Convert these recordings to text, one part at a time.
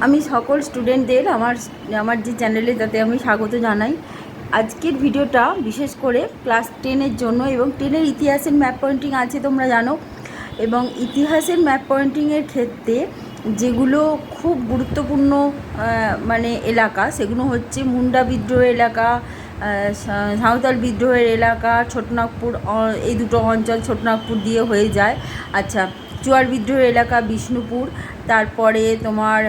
আমি সকল স্টুডেন্টদের আমার যে চ্যানেলে তাতে আমি স্বাগত জানাই। আজকের ভিডিওটা বিশেষ করে ক্লাস 10-এর জন্য, এবং 10-এর ইতিহাসের ম্যাপ পয়েন্টিং আছে তোমরা জানো, এবং ইতিহাসের ম্যাপ পয়েন্টিংয়ের ক্ষেত্রে যেগুলো খুব গুরুত্বপূর্ণ মানে এলাকা, সেগুলো হচ্ছে মুন্ডা বিদ্রোহ এলাকা, সাঁওতাল বিদ্রোহের এলাকা, ছোটনাগপুর, এই দুটো অঞ্চল ছোটনাগপুর দিয়ে হয়ে যায়। আচ্ছা, চুয়ার বিদ্রোহের এলাকা বিষ্ণুপুর, তারপরে তোমার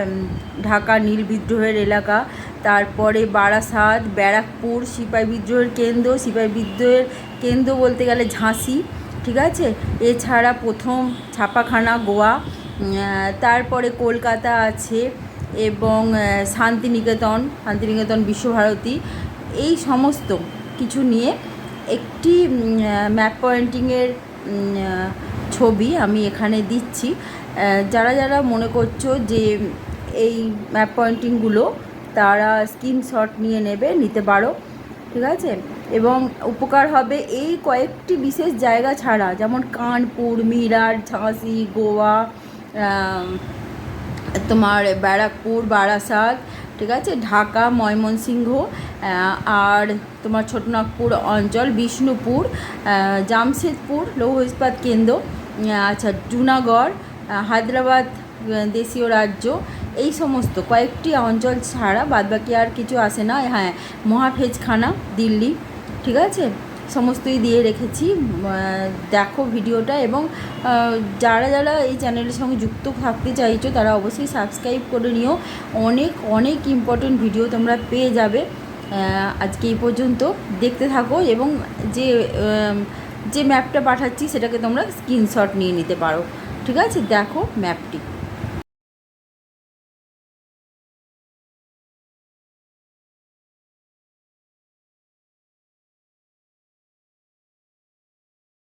ঢাকা নীল বিদ্রোহের এলাকা, তারপরে বারাসাত, ব্যারাকপুর, সিপাহি বিদ্রোহের কেন্দ্র, সিপাহি বিদ্রোহের কেন্দ্র বলতে গেলে ঝাঁসি, ঠিক আছে। এছাড়া প্রথম ছাপাখানা গোয়া, তারপরে কলকাতা আছে, এবং শান্তিনিকেতন বিশ্বভারতী, এই সমস্ত কিছু নিয়ে একটি ম্যাপ পয়েন্টিংয়ের ছবি আমি এখানে দিচ্ছি। যারা যারা মনে করছো যে এই ম্যাপ পয়েন্টিংগুলো, তারা স্ক্রিনশট নিতে পারো, ঠিক আছে। এবং উপকার হবে এই কয়েকটি বিশেষ জায়গা ছাড়া, যেমন কানপুর, মিরাট, ঝাঁসি, গোয়া, তোমার ব্যারাকপুর, বারাসাত, ঠিক আছে, ঢাকা, ময়মনসিংহ, আর তোমার ছোটনাগপুর অঞ্চল, বিষ্ণুপুর, জামশেদপুর লৌহ ইস্পাত কেন্দ্র, আচ্ছা, জুনাগড়, হায়দ্রাবাদ দেশীয় রাজ্য, এই সমস্ত কয়েকটি অঞ্চল ছাড়া বাদবাকি আর কিছু আসে না। হ্যাঁ, মহাফেজখানা দিল্লি, ঠিক আছে, সমস্তই দিয়ে রেখেছি। দেখো ভিডিওটা, এবং যারা যারা এই চ্যানেলের সঙ্গে যুক্ত থাকতে চাইছো তারা অবশ্যই সাবস্ক্রাইব করে নিও। অনেক অনেক ইম্পর্টেন্ট ভিডিও তোমরা পেয়ে যাবে। আজকে এই পর্যন্ত, দেখতে থাকো, এবং যে ম্যাপটা পাঠাচ্ছি সেটাকে তোমরা স্ক্রিনশট নিয়ে নিতে পারো, ঠিক আছে। দেখো ম্যাপটি।